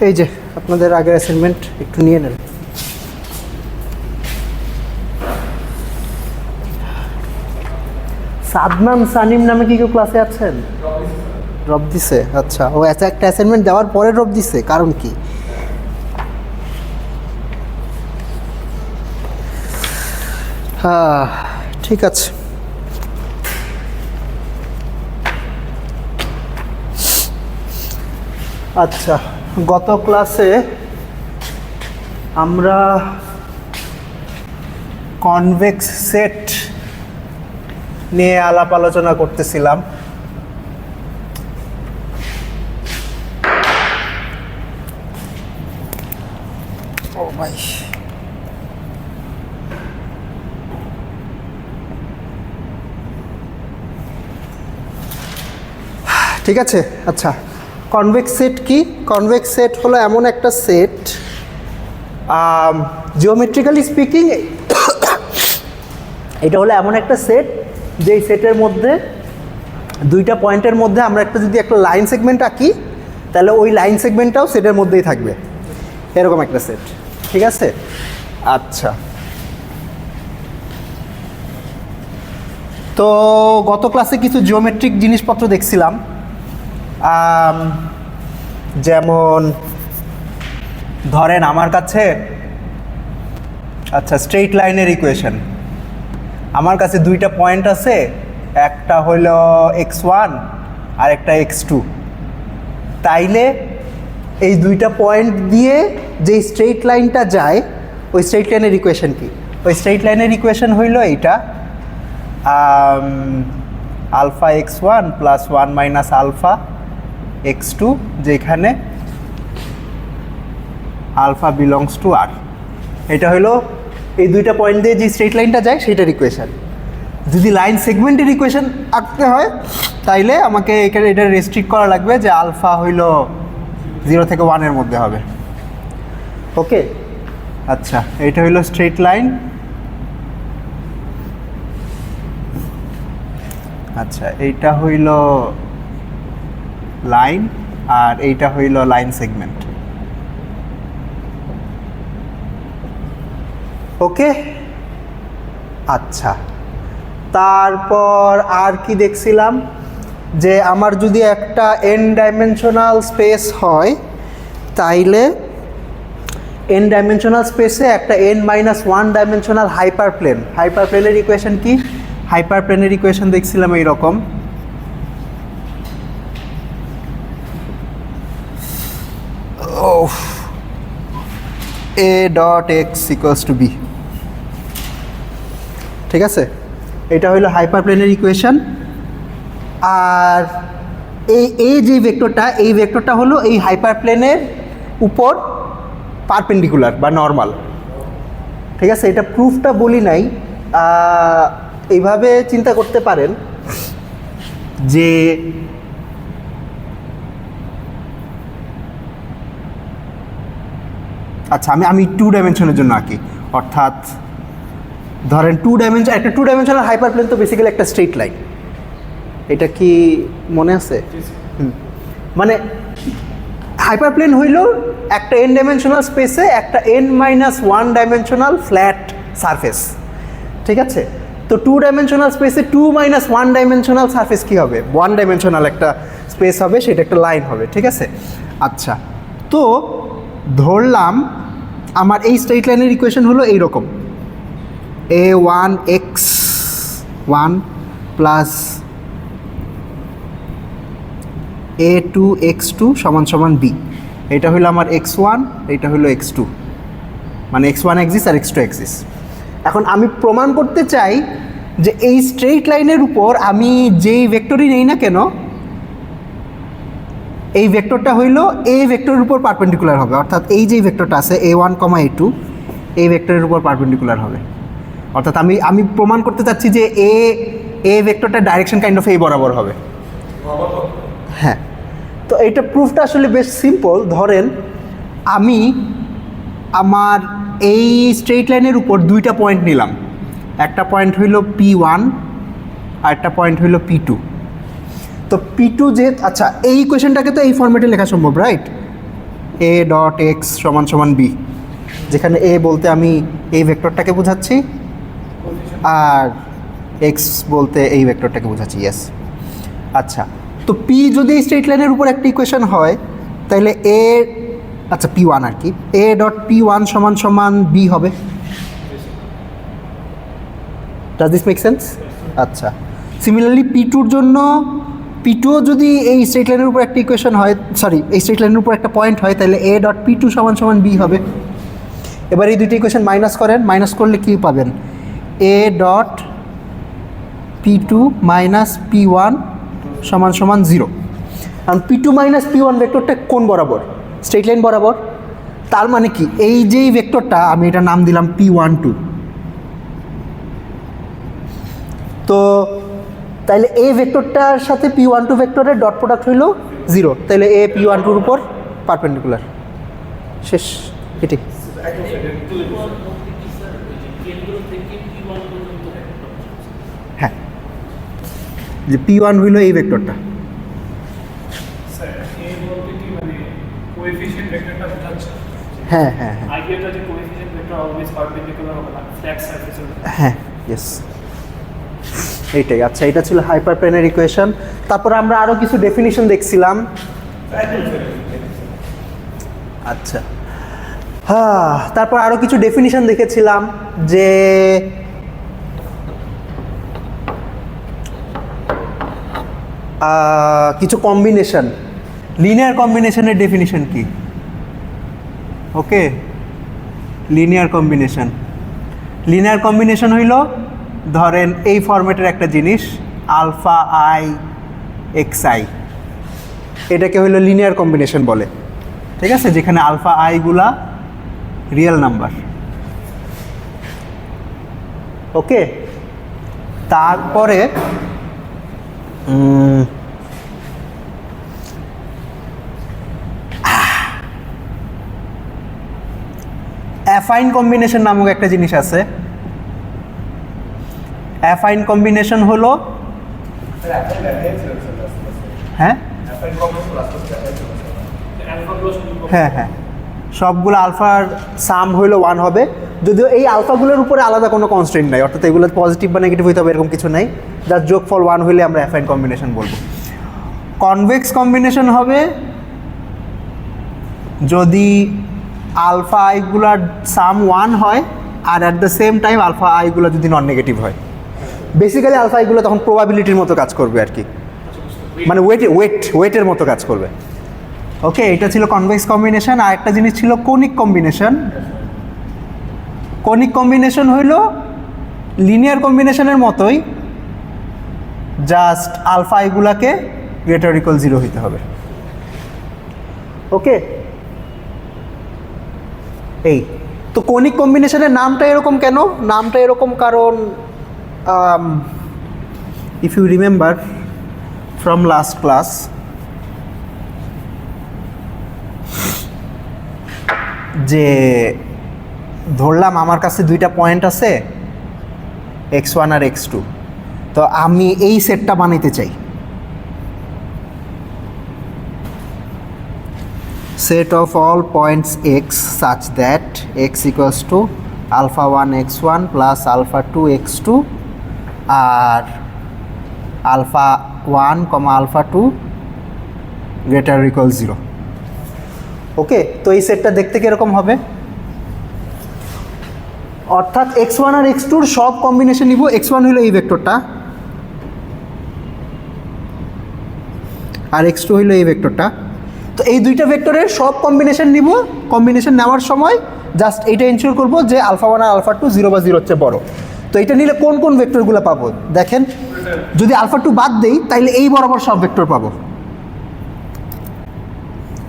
এই যে আপনাদের আগের অ্যাসাইনমেন্ট একটু নিয়ে নেন। সাদমান সানিম নামে কি কেউ ক্লাসে আছেন? ড্রপ দিছে? আচ্ছা, ও একটা অ্যাসাইনমেন্ট দেওয়ার পরে ড্রপ দিছে, কারণ কি? হ্যাঁ, ঠিক আছে। আচ্ছা, গত ক্লাসে আমরা কনভেক্স সেট নিয়ে আলাপ আলোচনা করতেছিলাম। ও ভাই, ঠিক আছে। আচ্ছা, কনভেক্স সেট কি? কনভেক্স সেট হলো এমন একটা সেট, জিওমেট্রিক্যালি স্পিকিং এটা হলো এমন একটা সেট যেই সেটের মধ্যে দুইটা পয়েন্টের মধ্যে আমরা যদি একটা লাইন সেগমেন্ট আঁকি, তাহলে ওই লাইন সেগমেন্টটাও সেটের মধ্যেই থাকবে, এরকম একটা সেট। ঠিক আছে? আচ্ছা, তো গত ক্লাসে কিছু জিওমেট্রিক জিনিসপত্র দেখছিলাম, যেমন ধরেন আমার কাছে স্ট্রেইট লাইনের ইকুয়েশন, আমার কাছে দুইটা পয়েন্ট আছে, একটা হইল x1 আর একটা x2। তাইলে এই দুইটা পয়েন্ট দিয়ে যে স্ট্রেইট লাইনটা যায়, ওই স্ট্রেইট লাইনের ইকুয়েশন কি? ওই স্ট্রেইট লাইনের ইকুয়েশন হইল এইটা, alpha x1 plus 1 minus alpha x2, যেখানে আলফা বিলংস টু আর। এটা হলো এই দুইটা পয়েন্ট দিয়ে যে স্ট্রেইট লাইনটা যায় সেটার ইকুয়েশন। যদি লাইন সেগমেন্টের ইকুয়েশন আঁকতে হয়, তাইলে আমাকে এখানে এটা রেস্ট্রিক্ট করা লাগবে যে আলফা হইল 0 থেকে 1-এর মধ্যে হবে। ওকে, আচ্ছা, এইটা হইলো স্ট্রেইট লাইন। আচ্ছা, এইটা হইল লাইন আর এইটা হইল লাইন সেগমেন্ট। ওকে, আচ্ছা, তারপর আর কি দেখছিলাম, যে আমার যদি একটা n ডাইমেনশনাল স্পেস হয়, তাইলে n ডাইমেনশনাল স্পেসে একটা n-1 ডাইমেনশনাল হাইপারপ্লেনের ইকুয়েশন কি? হাইপারপ্লেনের ইকুয়েশন দেখছিলাম এইরকম, a dot x equals to b। ঠিক আছে, এটা হইলো হাইপারপ্লেনের ইকুয়েশন। আর এই যে ভেক্টরটা, এই ভেক্টরটা হলো এই হাইপারপ্লেনের উপর পারপেন্ডিকুলার বা নর্মাল। ঠিক আছে, এটা প্রুফটা বলি নাই, এইভাবে চিন্তা করতে পারেন যে আচ্ছা, আমি 2 ডাইমেনশনের জন্য আঁকি, অর্থাৎ ধরেন একটা 2 ডাইমেনশনাল হাইপারপ্লেন তো বেসিক্যালি একটা স্ট্রেইট লাইন। এটা কি মনে আছে? মানে হাইপারপ্লেন হইল একটা n ডাইমেনশনাল স্পেসে একটা n-1 ডাইমেনশনাল ফ্ল্যাট সারফেস। ঠিক আছে, তো 2 ডাইমেনশনাল স্পেসে 2-1 ডাইমেনশনাল সারফেস কি হবে? 1 ডাইমেনশনাল একটা স্পেস হবে, সেটা একটা লাইন হবে। ঠিক আছে, আচ্ছা, তো ধরলাম আমার এই স্ট্রেইট লাইনের ইকুয়েশন হলো এইরকম, a1x1 প্লাস a2x2 সমান সমান b। এটা হলো আমার x1, এটা হলো x2, মানে x1 এক্সিস আর x2 এক্সিস। এখন আমি প্রমাণ করতে চাই যে এই স্ট্রেইট লাইনের উপর আমি যেই ভেক্টরই নেই না কেন, এই ভেক্টরটা হইল এই ভেক্টরের উপর পারপেন্ডিকুলার হবে, অর্থাৎ এই যে ভেক্টরটা আছে a1, a2, এই ভেক্টরের উপর পারপেন্ডিকুলার হবে। অর্থাৎ আমি প্রমাণ করতে চাচ্ছি যে এ ভেক্টরটার ডাইরেকশন কাইন্ড অফ এই বরাবর হবে। হ্যাঁ, তো এইটা প্রুফটা আসলে বেশ সিম্পল। ধরেন আমি আমার এই স্ট্রেইট লাইনের উপর দুইটা পয়েন্ট নিলাম, একটা পয়েন্ট হইল P1 আর একটা পয়েন্ট হইল P2। তো P2 যে, আচ্ছা, এই ইকুয়েশনটাকে তো এই ফরম্যাটে লেখা সম্ভব, রাইট? এ ডট এক্স সমান সমান বি, যেখানে এ বলতে আমি এই ভেক্টরটাকে বোঝাচ্ছি আর এক্স বলতে এই ভেক্টরটাকে বোঝাচ্ছি। ইয়েস। আচ্ছা, তো পি যদি এই স্ট্রেট লাইনের উপর একটা ইকুয়েশন হয় তাহলে এ, আচ্ছা পি ওয়ান আর কি, এ ডট পি ওয়ান সমান সমান বি হবে। Does this make sense? আচ্ছা, সিমিলারলি পি টুর জন্য পি টুও যদি এই স্ট্রেট লাইনের উপর একটা ইকুয়েশন হয়, সরি এই স্ট্রেট লাইনের উপর একটা পয়েন্ট হয়, তাহলে এ ডট পি টু সমান সমান বি হবে। এবার এই দুইটা ইকুয়েশন মাইনাস করেন, মাইনাস করলে কী পাবেন? A dot P two minus P one সমান সমান 0। কারণ P two minus P one ভেক্টরটা কোন বরাবর? স্ট্রেট লাইন বরাবর। তার মানে কি, এই যেই ভেক্টরটা আমি এটা নাম দিলাম পি ওয়ান টু, তো তাহলে এই ভেক্টরটার সাথে পি ওয়ান টু ভেক্টরের ডট প্রোডাক্ট হইল 0, তাহলে এ পি ওয়ান টুর উপর পারপেন্ডিকুলার। শেষ। এটি হ্যাঁ, যে পি ওয়ান হইল এই ভেক্টরটা। হ্যাঁ হ্যাঁ হ্যাঁ হ্যাঁ, ইয়েস, এইটাই। আচ্ছা, এটা ছিল হাইপারপ্লেনের ইকুয়েশন। তারপর আমরা আরও কিছু ডেফিনিশন দেখছিলাম। আচ্ছা, হ্যাঁ, তারপর আরও কিছু ডেফিনিশন দেখেছিলাম যে কিছু কম্বিনেশন, লিনিয়ার কম্বিনেশনের ডেফিনিশন কি? ওকে, লিনিয়ার কম্বিনেশন, লিনিয়ার কম্বিনেশন হইল ধরেন এই ফরম্যাটের একটা জিনিস আলফা আই এক্স আই, এটাকে হইল লিনিয়ার কম্বিনেশন বলে। ঠিক আছে, যেখানে আলফা আইগুলা রিয়েল নাম্বার। ওকে, তারপরে অ্যাফাইন কম্বিনেশন নামক একটা জিনিস আছে। অ্যাফাইন কম্বিনেশন হলো, হ্যাঁ হ্যাঁ হ্যাঁ, সবগুলো আলফার সাম হইলো 1 হবে, যদিও এই আলফাগুলোর উপরে আলাদা কোনো কনস্ট্রেন্ট নাই, অর্থাৎ এগুলো পজিটিভ বা নেগেটিভ হইতে হবে এরকম কিছু নাই, যার যোগফল 1 হইলে আমরা অ্যাফাইন কম্বিনেশন বলবো। কনভেক্স কম্বিনেশন হবে যদি আলফা আইগুলার সাম 1 হয় আর at the same time alpha আইগুলো যদি নন নেগেটিভ হয়। বেসিক্যালি আলফা আইগুলো তখন প্রবাবিলিটির মতো কাজ করবে আর কি, মানে ওয়েটের মতো কাজ করবে। ওকে, এটা ছিল কনভেক্স কম্বিনেশন। আর একটা জিনিস ছিল কোনিক কম্বিনেশন। কোনিক কম্বিনেশন হইল লিনিয়ার কম্বিনেশনের মতোই, জাস্ট আলফা আইগুলাকে গ্রেটার ইকুয়াল 0 হইতে হবে। ওকে, এই তো কোনিক কম্বিনেশনের নামটা এরকম কেন? নামটা এরকম কারণ if you remember from last class, যে ধরলাম আমার কাছে দুইটা পয়েন্ট আছে x1 আর x2, তো আমি এই সেটটা বানাইতে চাই, set of all points x such that x equals to alpha 1 x1 plus alpha 2 x2 R alpha 1 alpha 2 greater or equal 0। ওকে, তো এই সেটটা দেখতে কীরকম হবে? অর্থাৎ x1 আর x2 সব কম্বিনেশন নিব। x1 হলো এই ভেক্টরটা আর x2 হলো এই ভেক্টরটা, তো এই দুইটা ভেক্টরের সব কম্বিনেশন নিব। কম্বিনেশন নেওয়ার সময় জাস্ট এইটা এনশিওর করব যে আলফা 1 আর আলফা 2 0 বা 0 হচ্ছে বড়। তো এটা নিলে কোন কোন ভেক্টরগুলো পাবো দেখেন, যদি আলফা 2 বাদ দেই তাহলে এই বরাবর সব ভেক্টর পাবো।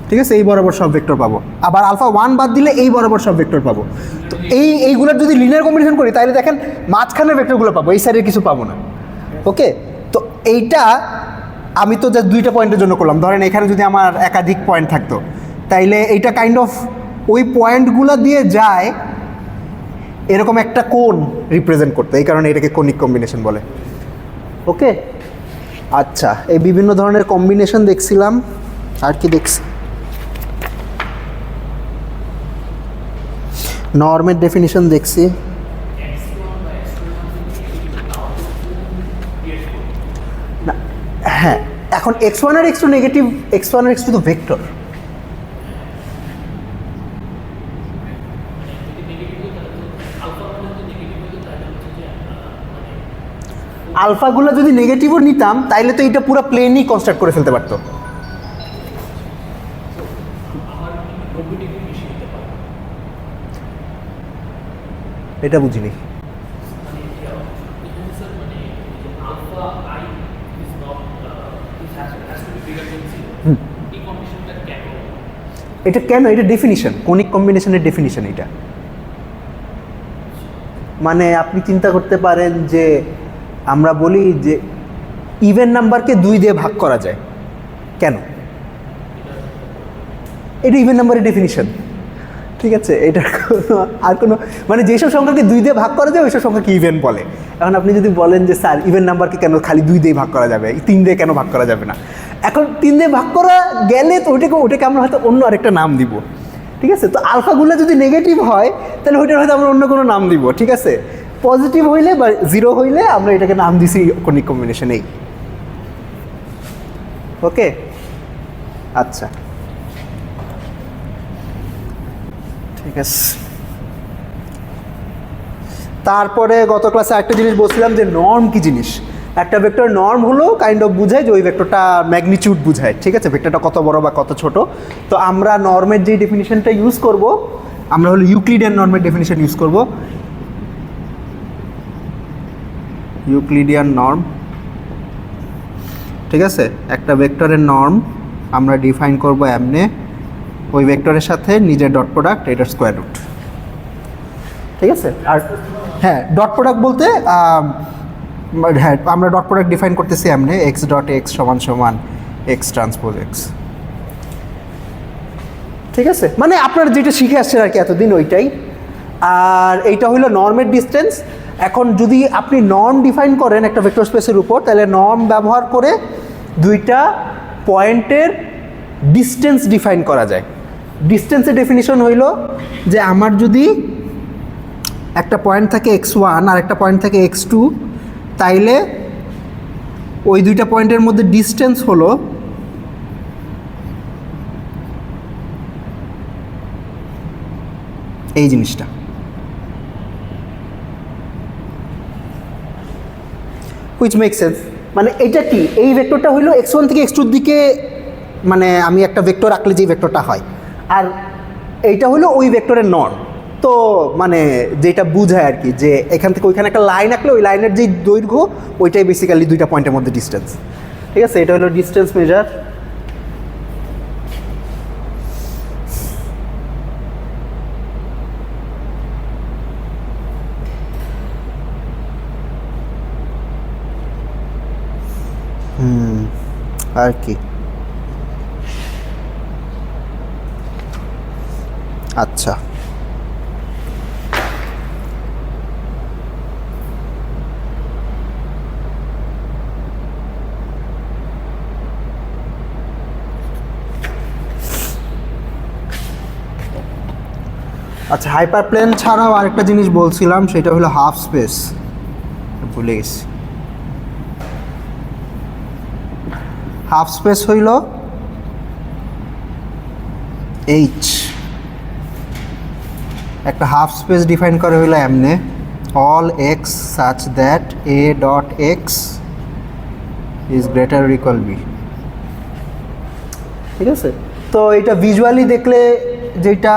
ঠিক আছে, এই বরাবর সব ভেক্টর পাবো। আবার আলফা 1 বাদ দিলে এই বরাবর সব ভেক্টর পাবো। তো এইগুলোর যদি লিনিয়ার কম্বিনেশন করি তাহলে দেখেন মাঝখানের ভেক্টরগুলো পাবো, এই সাইডের কিছু পাবো না। ওকে, তো এইটা আমি তো জাস্ট দুইটা পয়েন্টের জন্য করলাম। ধরেন এখানে যদি আমার একাধিক পয়েন্ট থাকতো তাইলে এইটা কাইন্ড অফ ওই পয়েন্টগুলো দিয়ে যায় এরকম একটা কোণ রিপ্রেজেন্ট করতে, এই কারণে এটাকে কোনিক কম্বিনেশন বলে। ওকে, আচ্ছা, এই বিভিন্ন ধরনের কম্বিনেশন দেখছিলাম। আর কি দেখছি? নর্মের ডেফিনিশন দেখছি। না, হ্যাঁ, এখন x1 আর x2 নেগেটিভ, x1 আর x2 তো ভেক্টর। আলফাগুলো যদি নেগেটিভও নিতাম তাইলে তো এটা পুরো প্লেনই কনস্ট্রাক্ট করে ফেলতে পারতো। এটা বুঝিনি। এটা কেন? এটা ডেফিনিশন, কোনিক কম্বিনেশনের ডেফিনিশন এটা। মানে আপনি চিন্তা করতে পারেন যে আমরা বলি যে ইভেন নাম্বারকে 2 দিয়ে ভাগ করা যায়, কেন? এটা ইভেন নাম্বারের ডেফিনিশন, ঠিক আছে? এটার আর কোনো মানে যেসব সংখ্যাকে 2 দিয়ে ভাগ করা যায় ওইসব সংখ্যাকে ইভেন বলে। এখন আপনি যদি বলেন যে স্যার ইভেন নাম্বারকে কেন খালি 2 দিয়ে ভাগ করা যাবে, 3 দিয়ে কেন ভাগ করা যাবে না? এখন 3 দিয়ে ভাগ করা গেলে তো ওটাকে আমরা হয়তো অন্য আরেকটা নাম দিব, ঠিক আছে? তো আলফাগুলো যদি নেগেটিভ হয় তাহলে ওইটার হয়তো আমরা অন্য কোনো নাম দিব, ঠিক আছে? পজিটিভ হইলে বা 0 হইলে আমরা এটাকে নাম দিছি কোনিক কম্বিনেশনেই। ওকে, আচ্ছা, ঠিক আছে। তারপরে গত ক্লাসে একটা জিনিস বলছিলাম যে নর্ম কি জিনিস। একটা ভেক্টর নর্ম হলো কাইন্ড অফ বুঝায় যে ওই ভেক্টরটা ম্যাগনিটিউড বুঝায়, ঠিক আছে? ভেক্টরটা কত বড় বা কত ছোট। তো আমরা নর্মের যে ডেফিনিশনটা ইউজ করব, আমরা হলো ইউক্লিডিয়ান নর্মের ডেফিনিশন ইউজ করব। ইউক্লিডিয়ান নর্ম, ঠিক আছে? একটা ভেক্টরের নর্ম আমরা ডিফাইন করব এমনে, ওই ভেক্টরের সাথে নিজের ডট প্রোডাক্ট, এটার স্কোয়ার রুট, ঠিক আছে? আর হ্যাঁ, ডট প্রোডাক্ট বলতে হ্যাঁ আমরা ডট প্রোডাক্ট ডিফাইন করতেছি এমনি, এক্স ডট এক্স সমান সমান এক্স ট্রান্সপোজ এক্স, ঠিক আছে? মানে আপনারা যেটা শিখে আসছেন আর কি এতদিন ওইটাই। আর এইটা হলো নর্মের ডিস্টেন্স। এখন যদি আপনি নর্ম ডিফাইন করেন একটা ভেক্টর স্পেসের উপর, তাহলে নর্ম ব্যবহার করে দুইটা পয়েন্টের ডিস্টেন্স ডিফাইন করা যায়। ডিস্টেন্সের ডেফিনিশন হইল যে আমার যদি একটা পয়েন্ট থাকে x1 আর একটা পয়েন্ট থাকে x2, তাইলে ওই দুইটা পয়েন্টের মধ্যে ডিস্টেন্স হলো এই জিনিসটা। Which make sense. মানে এটা কি, এই ভেক্টরটা হইলো x1 থেকে x2 দিকে, মানে আমি একটা ভেক্টর আঁকলে যে ভেক্টরটা হয়, আর এইটা হলো ওই ভেক্টরের নর্ম। তো মানে যেটা বুঝায় আর কি যে এখান থেকে ওইখানে একটা লাইন আঁকলে ওই লাইনের যেই দৈর্ঘ্য ওইটাই বেসিক্যালি দুইটা পয়েন্টের মধ্যে ডিস্টেন্স, ঠিক আছে? এটা হলো ডিস্টেন্স মেজার। আর কি, আচ্ছা, আচ্ছা হাইপার প্লেন ছাড়াও আরেকটা জিনিস বলছিলাম, সেটা হলো হাফ স্পেস, ভুলে গেছি। হাফ স্পেস হইল এইচ। একটা হাফ স্পেস ডিফাইন করা হইলো এমনে, all x such that a dot x is greater or equal b, ঠিক আছে? তো এটা ভিজুয়ালি দেখলে যেটা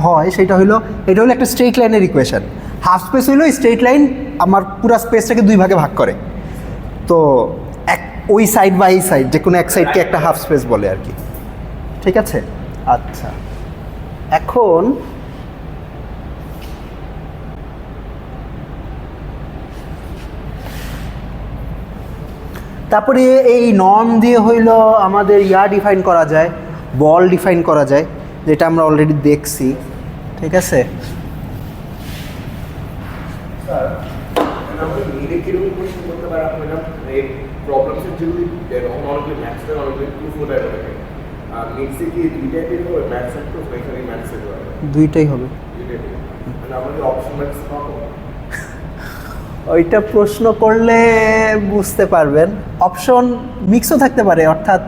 হয় সেটা হলো, এটা হলো একটা স্ট্রেট লাইনের ইকুয়েশন। হাফ স্পেস হইলো স্ট্রেট লাইন আমার পুরো স্পেসটাকে দুই ভাগে ভাগ করে, তো ওই সাইড বা এই সাইড যে কোনো এক সাইডকে একটা হাফ স্পেস বলে আর কি, ঠিক আছে? আচ্ছা, এখন তারপরে এই নর্ম দিয়ে হইল আমাদের ডিফাইন করা যায়, বল ডিফাইন করা যায়, যেটা আমরা অলরেডি দেখছি, ঠিক আছে? দুইটাই হবে। ওইটা প্রশ্ন করলে বুঝতে পারবেন। অপশন মিক্সও থাকতে পারে, অর্থাৎ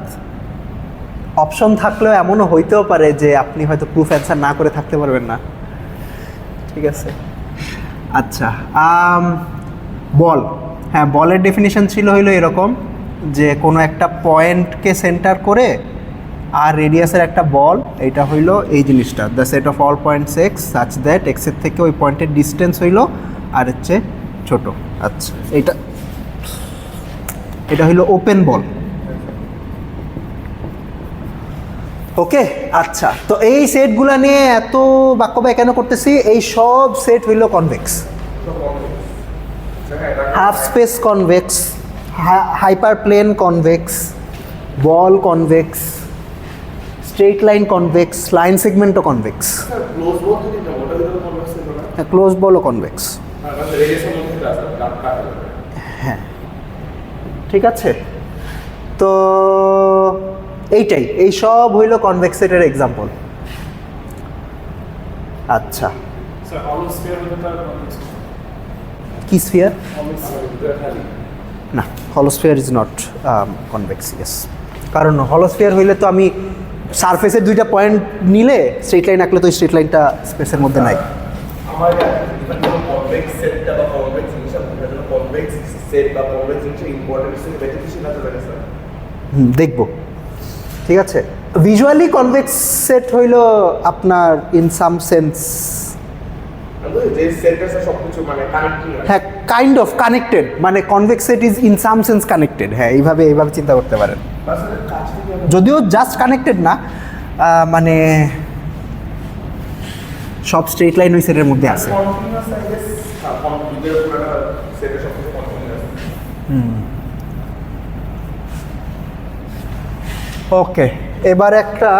অপশন থাকলেও এমনও হইতেও পারে যে আপনি হয়তো প্রুফ অ্যান্সার না করে থাকতে পারবেন না। ঠিক আছে, আচ্ছা বল। হ্যাঁ, বলের ডেফিনিশন ছিল হইলো এরকম যে কোনো একটা পয়েন্টকে সেন্টার করে আর রেডিয়াসের একটা বল, এটা হইলো এই জিনিসটা, the set of all points x such that এক্সের থেকে ওই পয়েন্টের ডিস্টেন্স হইলো আর হচ্ছে ছোট। আচ্ছা, এটা হইলো ওপেন বল। ওকে, আচ্ছা, তো এই সেটগুলো নিয়ে এত বাক্যবায় কেন করতেছি? এই সব সেট হইল convex, half space convex, hyper plane convex, ball convex, straight line convex, line সেগমেন্টও কনভেক্স, ক্লোজ বলও কনভেক্স। হ্যাঁ, ঠিক আছে, তো এইটাই, এই সব হইল কনভেক্স সেটের এক্সাম্পল। আচ্ছা, কি স্ফিয়ার? না, হলোস্ফিয়ার ইজ নট কনভেক্স, ইয়েস। কারণ হলোস্ফিয়ার হইলে তো আমি সারফেসের দুইটা পয়েন্ট নিলে স্ট্রেট লাইন আঁকলে তো স্ট্রেট লাইনটা স্পেসের মধ্যে নাই। দেখব, ঠিক আছে। ভিজুয়ালি কনভেক্স সেট হইল আপনার ইন সাম সেন্স, হ্যাঁ, কাইন্ড অফ কানেক্টেড, মানে convex set is in some sense connected. হ্যাঁ, এইভাবে চিন্তা করতে পারেন, যদিও জাস্ট কানেক্টেড না, মানে সব স্ট্রেট লাইন ওই সেটের মধ্যে আছে। ওকে, এবার একটা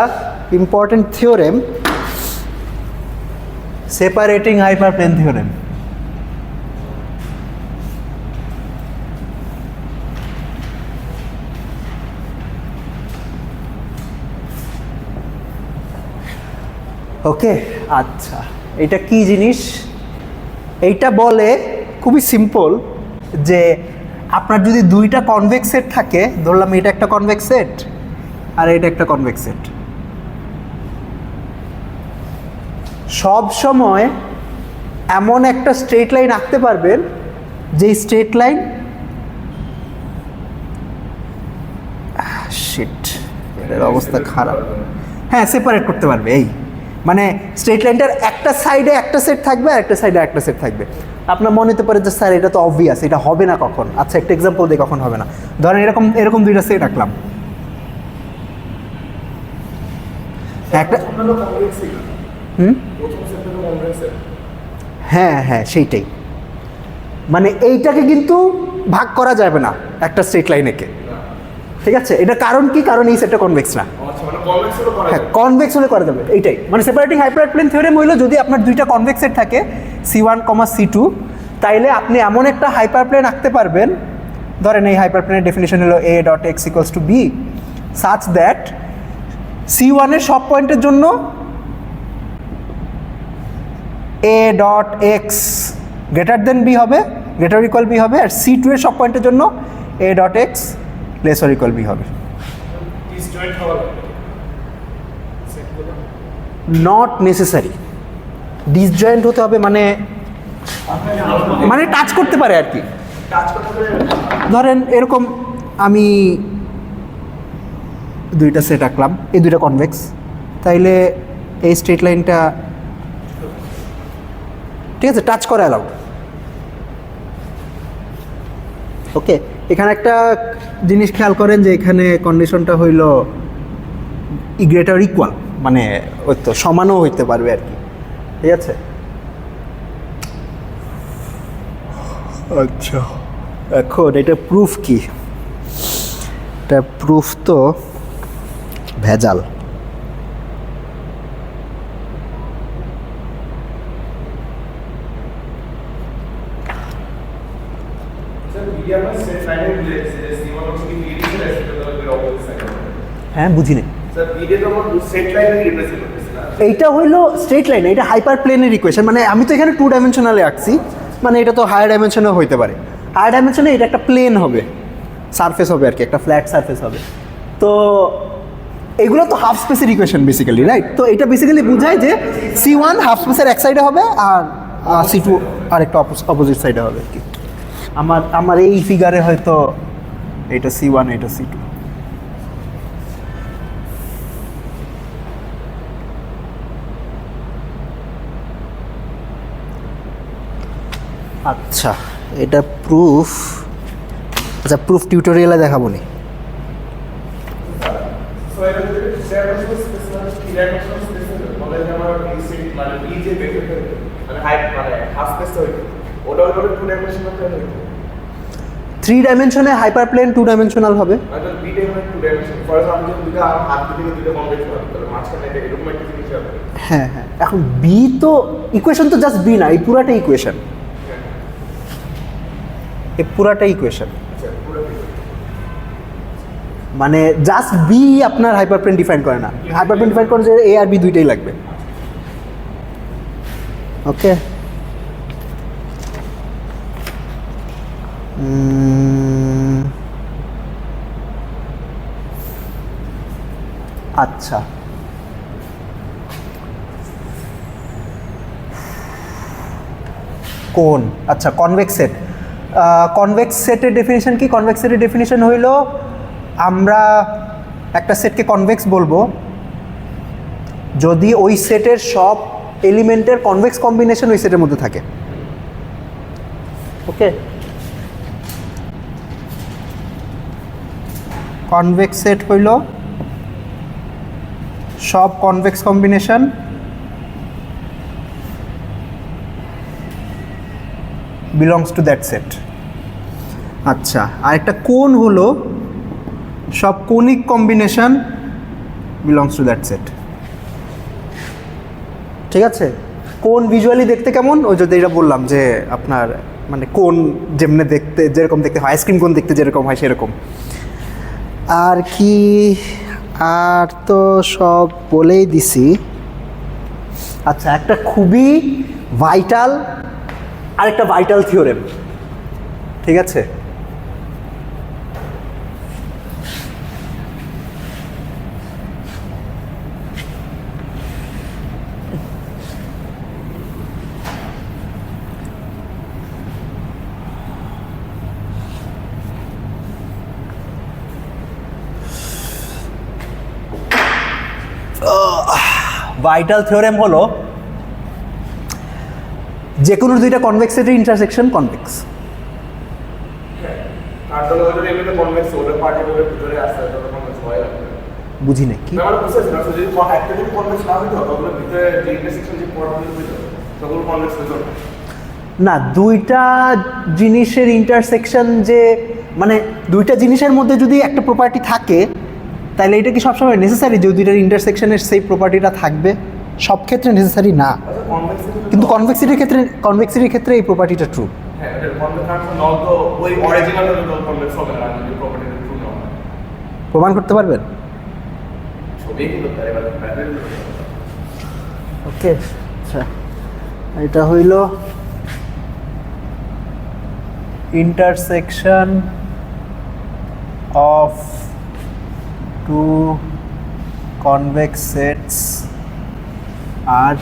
ইম্পর্টেন্ট থিওরেম, সেপারেটিং হাইপারপ্লেন থিওরেম। ওকে, আচ্ছা, এটা কি জিনিস? এইটা বলে খুবই সিম্পল যে আপনার যদি দুইটা কনভেক্স সেট থাকে, ধরলাম এটা একটা কনভেক্স সেট আর এটা একটা কনভেক্স সেট, সব সময় এমন একটা স্ট্রেট লাইন আঁকতে পারবেন যেই স্ট্রেট লাইন, শিট, এর অবস্থা খারাপ, হ্যাঁ, সেপারেট করতে পারবে। এই মানে স্ট্রেট লাইনটার একটা সাইডে একটা সেট থাকবে আর একটা সাইডে একটা সেট থাকবে। আপনার মনে হতে পারে যে স্যার এটা তো অবভিয়াস, এটা হবে না কখন? আচ্ছা, একটা এক্সাম্পল দিই কখন হবে না। ধরেন এরকম দুইটা সেট আঁকলাম, একটা, হ্যাঁ হ্যাঁ, সেইটাই, মানে এইটাকে কিন্তু ভাগ করা যাবে না একটা স্ট্রেট লাইনেকে, ঠিক আছে? এটা কারণ কি? কারণ এই সেটটা কনভেক্স না। হ্যাঁ, কনভেক্স হলে করা যাবে, এইটাই মানে সেপারেটিং হাইপারপ্লেন থিওরেম হইলো যদি আপনার দুইটা কনভেক্স সেট থাকে C1, C2, তাইলে আপনি এমন একটা হাইপারপ্লেন আঁকতে পারবেন, ধরেন এই হাইপারপ্লেনের ডেফিনিশন হলো a dot x equals to b such that C1 এর সব পয়েন্টের জন্য a dot x greater than b হবে, গ্রেটার ইকুয়াল b হবে, আর C2 এর সব পয়েন্টের জন্য a dot x laser equal b হবে। নট নেসেসারি ডিসজয়েন্ট হতে হবে, মানে টাচ করতে পারে আর কি। ধরেন এরকম আমি দুইটা সেট আঁকলাম, এই দুইটা কনভেক্স, তাইলে এই স্ট্রেট লাইনটা, ঠিক আছে, টাচ করা অ্যালাউড। ওকে, এখানে একটা জিনিস খেয়াল করেন যে এখানে কন্ডিশনটা হইল গ্রেটার ইকুয়াল, মানে ওই তো সমানও হইতে পারবে আর কি, ঠিক আছে? আচ্ছা, এখন এটা প্রুফ কি? এটা প্রুফ তো ভেজাল। হ্যাঁ, বুঝিনি। স্যার ভিডিও তো আমরা সেট লাইনে রিপ্রেজেন্ট করতেছি না, এইটা হইলো স্ট্রেট লাইন, এটা হাইপার প্লেনের ইকুয়েশন, মানে আমি তো এখানে 2 ডাইমেনশনালে আঁকছি, মানে এটা তো হায়ার ডাইমেনশনেও হইতে পারে। হায়ার ডাইমেনশনে এটা একটা প্লেন হবে, সারফেস হবে আর কি, একটা ফ্ল্যাট সারফেস হবে। তো এগুলো তো হাফ স্পেসের ইকুয়েশন বেসিক্যালি, রাইট? তো এটা বেসিক্যালি বোঝায় যে C1 হাফ স্পেসের এক সাইডে হবে আর C2 আর একটা অপোজিট সাইডে হবে আর কি। আমার এই ফিগারে হয়তো এটা C1 এটা C2। আচ্ছা, এটা প্রুফ। আচ্ছা, প্রুফ টিউটোরিয়ালে দেখাবো নি। থ্রি ডাইমেনশনে হাইপার প্লেন 2 ডাইমেনশনাল হবে। হ্যাঁ হ্যাঁ, এখন বি তো ইকুয়েশন তো জাস্ট বি না, এই পুরাটা ইকুয়েশন, এই পুরাটা ইকুয়েশন, মানে জাস্ট বি আপনার হাইপার প্লেন ডিফাইন করে না। হাইপার প্লেন ডিফাইন করে যে এ আর বি দুইটাই লাগবে। ওকে, আচ্ছা, কোন, আচ্ছা কনভেক্স সেট। কনভেক্স সেটের ডেফিনিশন কি? কনভেক্স সেটের ডেফিনিশন হইল আমরা একটা সেটকে কনভেক্স বলবো যদি ওই সেটের সব এলিমেন্টের কনভেক্স কম্বিনেশন ওই সেটের মধ্যে থাকে। ওকে, কনভেক্স সেট হইল সব convex combination belongs to that set। আচ্ছা, আর একটা কোন হলো সব conic combination belongs to that set। ঠিক আছে, কোন ভিজুয়ালি দেখতে কেমন? ওই যদি এটা বললাম যে আপনার মানে কোন যেমনে দেখতে যেরকম দেখতে হয়, আইসক্রিম কোন দেখতে যেরকম হয় সেরকম। আর কি, আর তো সব বলেই দিছি। আচ্ছা, একটা খুবই ভাইটাল, আরেকটা ভাইটাল থিওরেম, ঠিক আছে? ভাইটাল থিওরেম হলো যে কোনো দুইটা কনভেক্স সেটের ইন্টারসেকশন কনভেক্স। বুঝি না কি না, দুইটা জিনিসের ইন্টারসেকশন যে মানে দুইটা জিনিসের মধ্যে যদি একটা প্রপার্টি থাকে তাহলে এটা কি সবসময় নেসেসারি যে দুইটার ইন্টারসেকশনের সেই প্রপার্টিটা থাকবে? সব ক্ষেত্রে নেসেসারি না, কিন্তু কনভেক্সিটির ক্ষেত্রে এই প্রপার্টিটা ট্রু। প্রমাণ করতে পারবেন? ওকে, আচ্ছা, এটা হইল intersection of two convex sets আর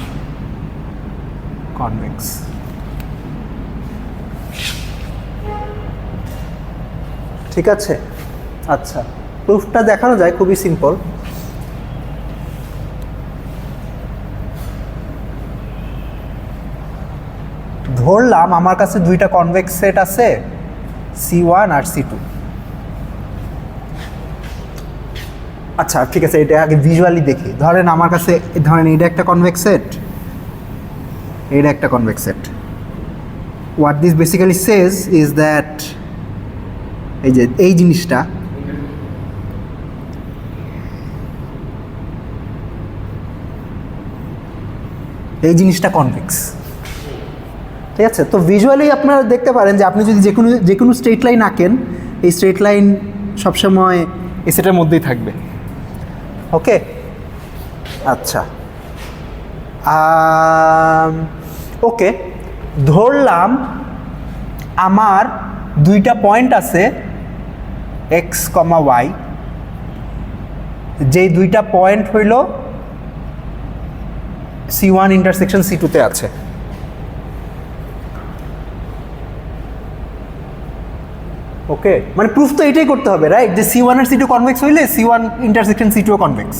কনভেক্স। ঠিক আছে, আচ্ছা, প্রুফটা দেখানো যায়, খুবই সিম্পল। ধরলাম আমার কাছে দুইটা কনভেক্স সেট আছে, C1 আর C2। আচ্ছা, ঠিক আছে, এটা আগে ভিজুয়ালি দেখি। ধরেন আমার কাছে, ধরেন এটা একটা কনভেক্স সেট, এটা একটা convex set. What this basically says is that এই যে এই জিনিসটা কনভেক্স। ঠিক আছে, তো ভিজুয়ালি আপনারা দেখতে পারেন যে আপনি যদি যে কোনো স্ট্রেট লাইন আঁকেন, এই স্ট্রেট লাইন সবসময় এই সেটের মধ্যেই থাকবে। ওকে, আচ্ছা, ওকে, ধরলাম আমার দুইটা পয়েন্ট আছে এক্স কমা ওয়াই, যেই দুইটা পয়েন্ট হইল C1 ইন্টারসেকশন C2 তে আছে। ওকে, মানে প্রুফ তো এটাই করতে হবে রাইট, যে C1 আর C2 কনভেক্স হইলে C1 ইন্টারসেকশন C2 কনভেক্স।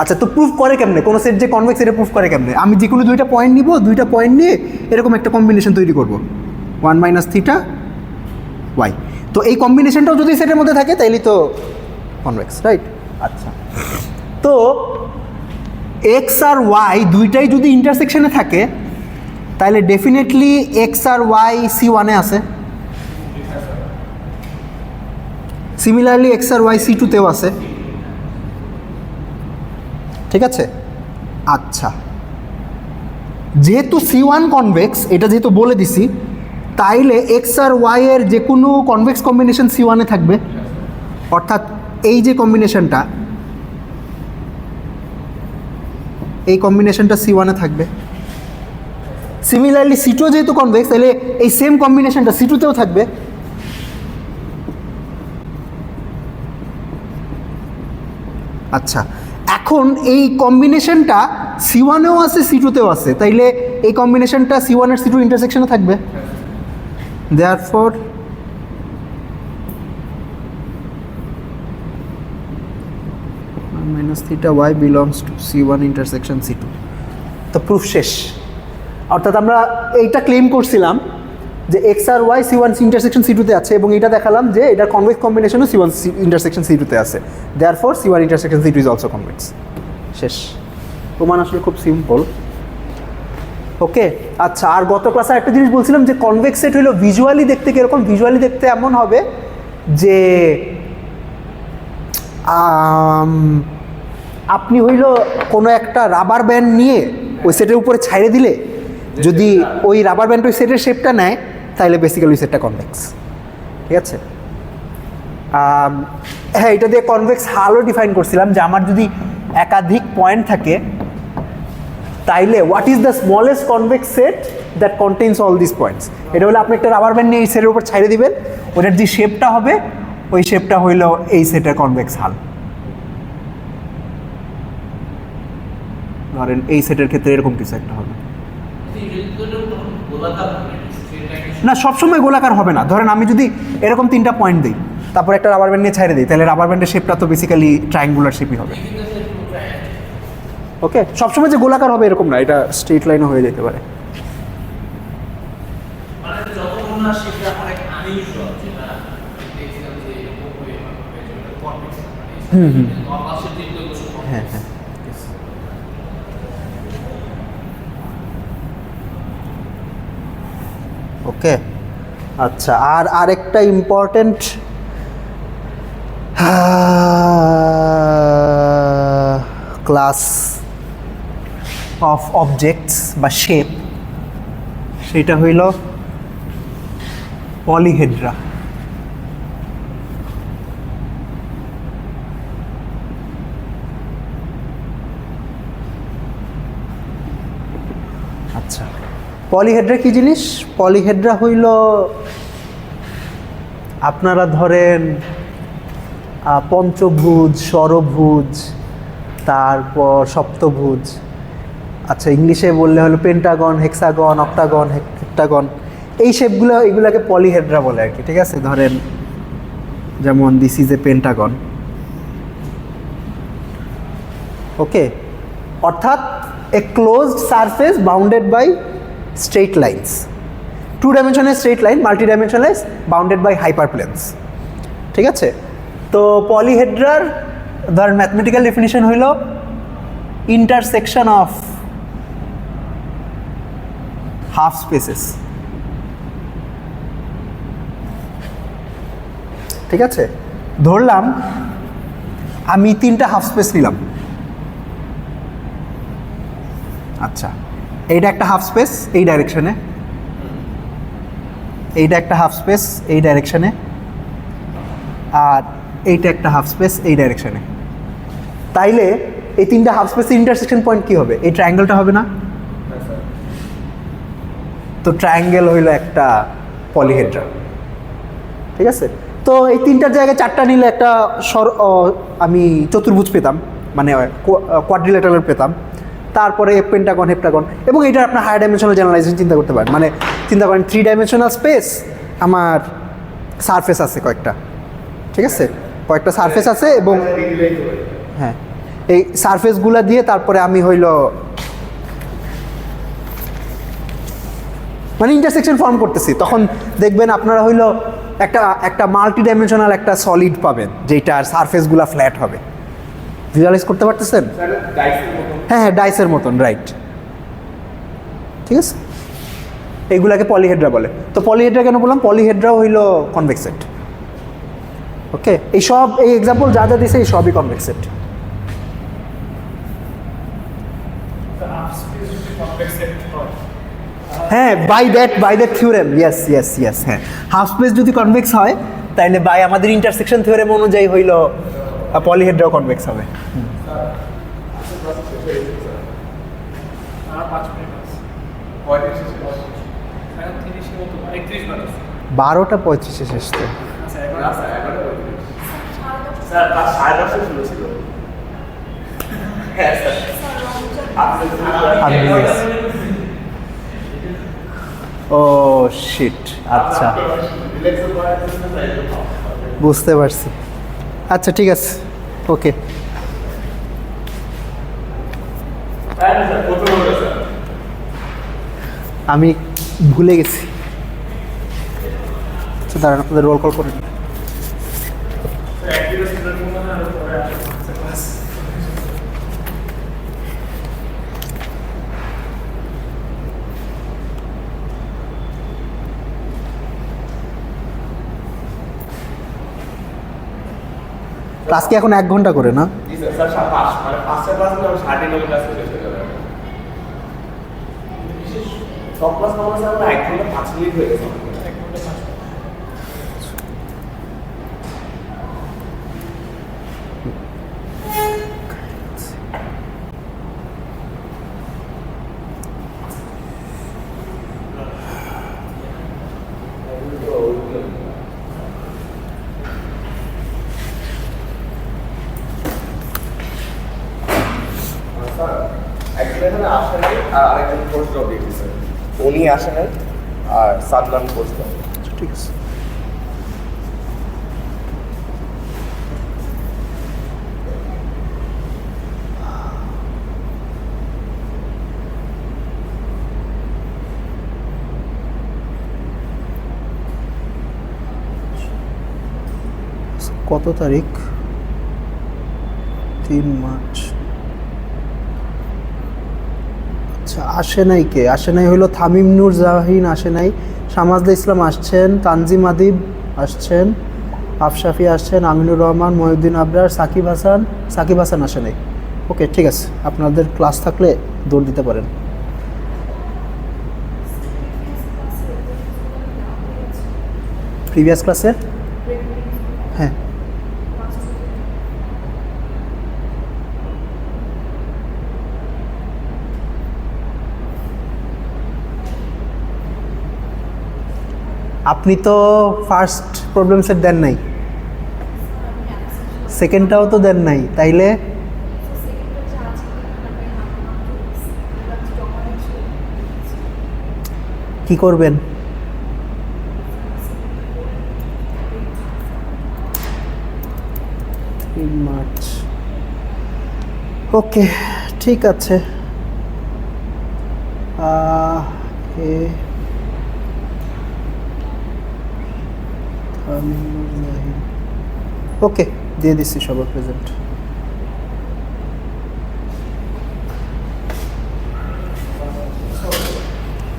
আচ্ছা, তো প্রুফ করে কেমনে কোনো সেট যে কনভেক্স, এটা প্রুফ করে কেমনে? আমি যে কোনো দুইটা পয়েন্ট নিব, দুইটা পয়েন্ট নিয়ে এরকম একটা কম্বিনেশন তৈরি করব 1 মাইনাস থিটা ওয়াই। তো এই কম্বিনেশনটাও যদি সেটের মধ্যে থাকে তাইলে তো কনভেক্স রাইট। আচ্ছা, তো এক্স আর ওয়াই দুইটাই যদি ইন্টারসেকশনে থাকে তাহলে ডেফিনেটলি এক্স আর ওয়াই C1 এ আছে, সিমিলারলি এক্স আর ওয়াই C2 তেও আছে। ঠিক আছে, আচ্ছা, যেহেতু C1 কনভেক্স, এটা যেহেতু বলে দিছি, তাইলে এক্স আর ওয়াই এর যে কোনো কনভেক্স কম্বিনেশন C1 এ থাকবে, অর্থাৎ এই যে কম্বিনেশনটা, এই কম্বিনেশনটা C1 এ থাকবে। সিমিলারলি C2 যেহেতু কনভেক্স, তাহলে এই সেম কম্বিনেশনটা C2 তেও থাকবে। আচ্ছা, এখন এই কম্বিনেশনটা C1 এও আছে C2 তেও আছে, তাইলে এই কম্বিনেশনটা C1 আর C2 ইন্টারসেকশনে থাকবে। Therefore minus theta y belongs to C1 intersection C2। তো প্রুফ শেষ। অর্থাৎ আমরা এইটা ক্লেম করছিলাম যে এক্স আর ওয়াই C1 ইন্টারসেকশন C2 তে আছে, এবং এটা দেখালাম যে এটার কনভেক্স কম্বিনেশনও C1 ইন্টারসেকশন C2 তে আছে। Therefore C1 intersection C2 is also convex. শেষ। প্রমাণ আসলে খুব সিম্পল। ওকে, আচ্ছা, আর গত ক্লাসে একটা জিনিস বলছিলাম যে কনভেক্স সেট হলো ভিজুয়ালি দেখতে কীরকম। ভিজুয়ালি দেখতে এমন হবে যে আপনি হইল কোনো একটা রাবার ব্যান্ড নিয়ে ওই সেটের উপরে ছাইড়ে দিলে যদি ওই রাবার ব্যান্ড ওই সেটের শেপটা নেয়, তাহলে বেসিক্যালি ওই সেটটা কনভেক্স। ঠিক আছে, হ্যাঁ, এটা দিয়ে কনভেক্স হালও ডিফাইন করছিলাম যে আমার যদি একাধিক পয়েন্ট থাকে তাইলে what is the smallest convex said that contains all this points. এটা হলো আপনি একটা রাবার ব্যান্ড নিয়ে এই সেটের উপর ছাইড়ে দিবেন, ওটার যে শেপটা হবে ওই শেপটা হইল এই সেটের কনভেক্স হাল। ধরেন এই সেটের ক্ষেত্রে এরকম কিছু একটা হবে না, সবসময় গোলাকার হবে না। ধরেন আমি যদি এরকম তিনটা পয়েন্ট দিই, তারপর একটা রাবার ব্যান্ড নিয়ে ছাইড়ে দিই, তাহলে রাবার ব্যান্ডের শেপটা তো বেসিক্যালি ট্রায়াঙ্গুলার শেপই হবে। ওকে, সবসময় যে গোলাকার হবে এরকম না, এটা স্ট্রেট লাইনও হয়ে যেতে পারে। হ্যাঁ হ্যাঁ, ওকে, আচ্ছা, আর আরেকটা ইম্পর্টেন্ট ক্লাস অফ অবজেক্টস বা শেপ, সেটা হইল পলিহেড্রা। আচ্ছা, পলিহেড্রা কি জিনিস? পলিহেড্রা হইল আপনারা ধরেন পঞ্চভুজ, ষড়ভুজ, তারপর সপ্তভুজ, আচ্ছা ইংলিশে বললে হলো পেন্টাগন, হেক্সাগন, অক্টাগন, হেক্টাগন, এই শেপগুলো, এগুলোকে পলিহেড্রা বলে আর কি। ঠিক আছে, ধরেন যেমন this is a pentagon. Okay, অর্থাৎ a closed surface bounded by straight lines. Two dimensional straight line, multi dimensional bounded by hyperplanes. ঠিক আছে, তো পলিহেড্রার ধরেন ম্যাথমেটিক্যাল ডেফিনিশন হইল ইন্টারসেকশন অফ হাফ স্পেসেস। ঠিক আছে, ধরলাম আমি তিনটা হাফ স্পেস নিলাম। আচ্ছা, এইটা একটা হাফ স্পেস এই ডাইরেকশনে, এইটা একটা হাফ স্পেস এই ডাইরেকশনে, আর এইটা একটা হাফ স্পেস এই ডাইরেকশনে। তাইলে এই তিনটা হাফ স্পেসের ইন্টারসেকশন পয়েন্ট কি হবে? এই ট্রায়াঙ্গেলটা হবে না? তো ট্রায়াঙ্গেল হইলো একটা পলিহেড্রা, ঠিক আছে? তো এই তিনটার জায়গায় চারটা নিলে একটা আমি চতুর্ভুজ পেতাম, মানে কোয়াড্রিল্যাটারাল পেতাম। তারপরে পেন্টাগন, হেপ্টাগন, এবং এটা আপনার হায়ার ডাইমেনশনাল জেনারেলাইজেশন চিন্তা করতে পারেন। মানে চিন্তা করেন 3 ডাইমেনশনাল স্পেস, আমার সারফেস আছে কয়েকটা, ঠিক আছে? কয়েকটা সারফেস আছে, এবং হ্যাঁ এই সারফেসগুলো দিয়ে তারপরে আমি হইল মানে ইন্টারসেকশন ফর্ম করতেছি। তখন দেখবেন আপনারা হইলো একটা মাল্টি ডাইমেনশনাল একটা সলিড পাবেন, যেটার সারফেসগুলো ফ্ল্যাট হবে। ভিজুয়ালাইজ করতে পারতেছেন? হ্যাঁ হ্যাঁ, ডাইসের মতন, রাইট, ঠিক আছে? এইগুলাকে পলিহেড্রা বলে। তো পলিহেড্রা কেন বললাম? পলিহেড্রাও হইলো কনভেক্সেট। ওকে, এই এক্সাম্পল যা যা দিছে এই সবই কনভেক্সেট। হ্যাঁ, বাই দ্যাট থিওরেম, ইয়েস, হ্যাঁ, হাফ স্পেস যদি কনভেক্স হয় তাহলে বাই আমাদের ইন্টারসেকশন থিওরেম অনুযায়ী হইল পলিহেড্রাও কনভেক্স হবে। 12:35 শেষ তো। ও শিট, আচ্ছা বুঝতে পারছি। আচ্ছা ঠিক আছে, ওকে। আমি ভুলে গেছি। আচ্ছা দাঁড়ান, আপনাদের রোল কল করে নিই। ক্লাস কি এখন 1 ঘন্টা করে না? উনি আসেন আর সাদমান কোর্স। ঠিক আছে। কত তারিখ? 3 মার্চ। আচ্ছা, আসে নাই কে? আসে নাই হলো থামিম নূর জাহিন, আসে নাই। শামাজদা ইসলাম আসছেন, তানজিম আদিব আসছেন, আফশাফি আসছেন, আমিনুর রহমান, মহিউদ্দিন আবরার, সাকিব হাসান আসে নাই। ওকে ঠিক আছে, আপনাদের ক্লাস থাকলে দৌড় দিতে পারেন। প্রিভিয়াস ক্লাসের হ্যাঁ, আপনি তো ফার্স্ট প্রবলেম সেট দেন নাই, সেকেন্ডটাও তো দেন নাই, তাইলে কি করবেন? মার্চ, ওকে ঠিক আছে। ওকে, দিয়ে দিচ্ছি সবার প্রেজেন্ট।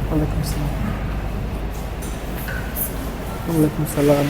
ওয়ালাইকুম আসসালাম।